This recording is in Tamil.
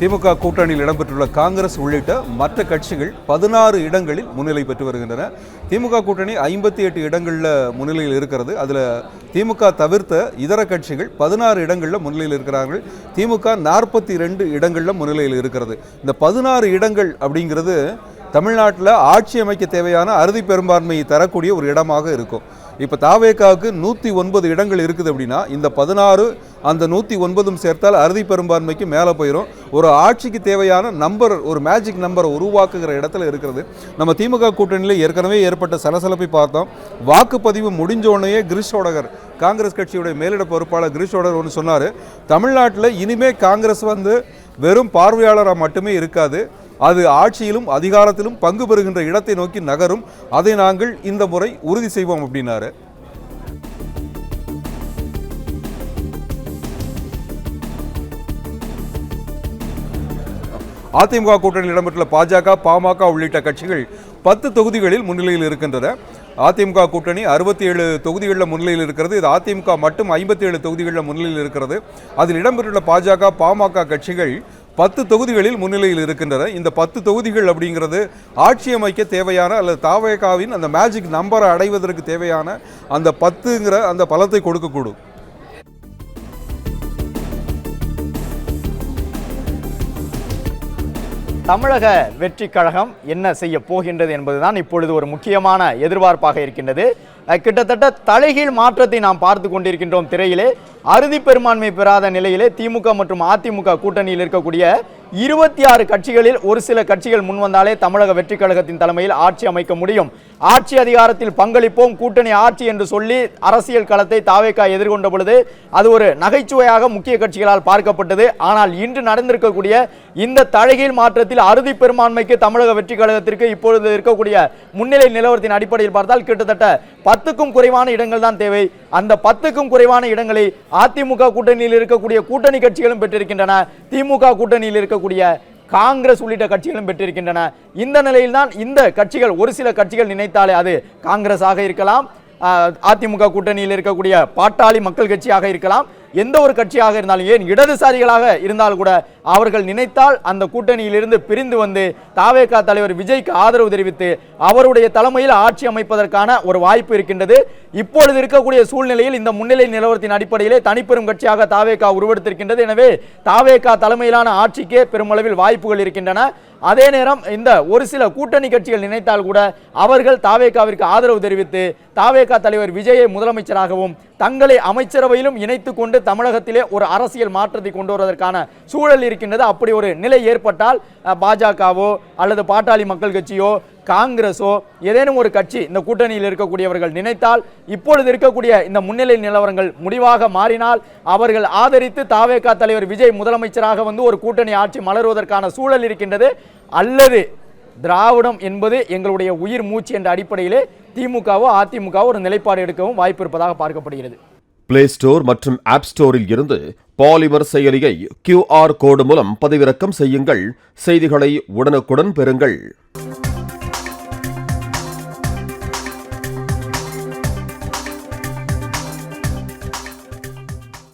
திமுக கூட்டணியில் இடம்பெற்றுள்ள காங்கிரஸ் உள்ளிட்ட மற்ற கட்சிகள் 16 இடங்களில் முன்னிலை பெற்று வருகின்றன. திமுக கூட்டணி 58 இடங்களில் முன்னிலையில் இருக்கிறது. அதில் திமுக தவிர்த்த இதர கட்சிகள் 16 இடங்களில் முன்னிலையில் இருக்கிறார்கள். திமுக 42 இடங்களில் முன்னிலையில் இருக்கிறது. இந்த 16 இடங்கள் அப்படிங்கிறது தமிழ்நாட்டில் ஆட்சி அமைக்க தேவையான அறுதி பெரும்பான்மையை தரக்கூடிய ஒரு இடமாக இருக்கும். இப்போ தாவேகாவுக்கு 109 இடங்கள் இருக்குது அப்படின்னா இந்த 16 அந்த 109 சேர்த்தால் அறுதி பெரும்பான்மைக்கு மேலே போயிடும். ஒரு ஆட்சிக்கு தேவையான நம்பர், ஒரு மேஜிக் நம்பரை உருவாக்குகிற இடத்துல இருக்கிறது. நம்ம திமுக கூட்டணியில் ஏற்கனவே ஏற்பட்ட சலசலப்பை பார்த்தோம். வாக்குப்பதிவு முடிஞ்சோடனே கிரிஷோடகர், காங்கிரஸ் கட்சியுடைய மேலிட பொறுப்பாளர் கிரிஷோடகர் ஒன்று சொன்னார், தமிழ்நாட்டில் இனிமே காங்கிரஸ் வெறும் பார்வையாளராக மட்டுமே இருக்காது, அது ஆட்சியிலும் அதிகாரத்திலும் பங்கு பெறுகின்ற இடத்தை நோக்கி நகரும், அதை நாங்கள் இந்த முறை உறுதி செய்வோம் அப்படின்னாரு. அதிமுக கூட்டணியில் இடம்பெற்றுள்ள பாஜக, பாமக உள்ளிட்ட கட்சிகள் 10 தொகுதிகளில் முன்னிலையில் இருக்கின்றன. அதிமுக கூட்டணி 67 தொகுதிகளில் முன்னிலையில் இருக்கிறது. இது அதிமுக மட்டும் 57 தொகுதிகளில் முன்னிலையில் இருக்கிறது. அதில் இடம்பெற்றுள்ள பாஜக, பாமக கட்சிகள் 10 தொகுதிகளில் முன்னிலையில் இருக்கின்றன. இந்த 10 தொகுதிகள் அப்படிங்கிறது ஆட்சி அமைக்க தேவையான அல்லது தாவேகாவின் அந்த மேஜிக் நம்பரை அடைவதற்கு தேவையான அந்த 10ங்கிற அந்த பலத்தை கொடுக்கக்கூடும். தமிழக வெற்றி கழகம் என்ன செய்ய போகின்றது என்பதுதான் இப்பொழுது ஒரு முக்கியமான எதிர்பார்ப்பாக இருக்கின்றது. கிட்டத்தட்ட தலைகீழ் மாற்றத்தை நாம் பார்த்து கொண்டிருக்கின்றோம் திரையிலே. அறுதி பெரும்பான்மை பெறாத நிலையிலே திமுக மற்றும் அதிமுக கூட்டணியில் இருக்கக்கூடிய 26 கட்சிகளில் ஒரு சில கட்சிகள் முன்வந்தாலே தமிழக வெற்றி கழகத்தின் தலைமையில் ஆட்சி அமைக்க முடியும். ஆட்சி அதிகாரத்தில் பங்களிப்போம், கூட்டணி ஆட்சி என்று சொல்லி அரசியல் களத்தை தாவேகா எதிர்கொண்ட பொழுது அது ஒரு நகைச்சுவையாக முக்கிய கட்சிகளால் பார்க்கப்பட்டது. ஆனால் இன்று நடந்திருக்கக்கூடிய இந்த தலைகீழ் மாற்றத்தில் அறுதி பெரும்பான்மைக்கு தமிழக வெற்றி கழகத்திற்கு இப்பொழுது இருக்கக்கூடிய முன்னிலை நிலவரத்தின் அடிப்படையில் பார்த்தால் கிட்டத்தட்ட 10க்கும் குறைவான இடங்கள் தான் தேவை. அந்த 10க்கும் குறைவான இடங்களை அதிமுக கூட்டணியில் இருக்கக்கூடிய கூட்டணி கட்சிகளும் பெற்றிருக்கின்றன. திமுக கூட்டணியில் இருக்கக்கூடிய காங்கிரஸ் உள்ளிட்ட கட்சிகளும் பெற்றிருக்கின்றன. இந்த நிலையில் தான் இந்த கட்சிகள், ஒரு சில கட்சிகள் நினைத்தாலே அது காங்கிரஸாக இருக்கலாம், அதிமுக கூட்டணியில் இருக்கக்கூடிய பாட்டாளி மக்கள் கட்சியாக இருக்கலாம், எந்த ஒரு கட்சியாக இருந்தாலும், ஏன் இடதுசாரிகளாக இருந்தால் கூட அவர்கள் நினைத்தால் அந்த கூட்டணியிலிருந்து பிரிந்து வந்து தாவேகா தலைவர் விஜய்க்கு ஆதரவு தெரிவித்து அவருடைய தலைமையில் ஆட்சி அமைப்பதற்கான ஒரு வாய்ப்பு இருக்கின்றது. இப்பொழுது இருக்கக்கூடிய சூழ்நிலையில் இந்த முன்னிலை நிலவரத்தின் அடிப்படையிலே தனிப்பெரும் கட்சியாக தாவேகா உருவெடுத்திருக்கின்றது. எனவே தாவேகா தலைமையிலான ஆட்சிக்கே பெருமளவில் வாய்ப்புகள் இருக்கின்றன. அதே நேரம் இந்த ஒரு சில கூட்டணி கட்சிகள் நினைத்தால் கூட அவர்கள் தாவேகாவிற்கு ஆதரவு தெரிவித்து தாவேகா தலைவர் விஜயை முதலமைச்சராகவும் தங்களை அமைச்சரவையிலும் இணைத்துக் கொண்டு தமிழகத்திலே ஒரு அரசியல் மாற்றத்தை கொண்டு வருவதற்கான சூழல் இருக்கின்றது. அப்படி ஒரு நிலை ஏற்பட்டால் பாஜகவோ அல்லது பாட்டாளி மக்கள் கட்சியோ காங்கிரஸோ ஏதேனும் ஒரு கட்சி இந்த கூட்டணியில் இருக்கக்கூடியவர்கள் நினைத்தால் இப்பொழுது இருக்கக்கூடிய இந்த முன்னிலை நிலவரங்கள் முடிவாக மாறினால் அவர்கள் ஆதரித்து தாவேகா தலைவர் விஜய் முதலமைச்சராக ஒரு கூட்டணி ஆட்சி மலர்வதற்கான சூழல் இருக்கின்றது. அல்லது திராவிடம் என்பது எங்களுடைய உயிர் மூச்சு என்ற அடிப்படையிலே திமுகவோ அதிமுகவோ ஒரு நிலைப்பாடு எடுக்கவும் வாய்ப்பு இருப்பதாக பார்க்கப்படுகிறது. பிளே ஸ்டோர் மற்றும் ஆப் ஸ்டோரில் இருந்து பாலிமர் செயலியை QR கோடு மூலம் பதிவிறக்கம் செய்யுங்கள். செய்திகளை உடனுக்குடன் பெறுங்கள்.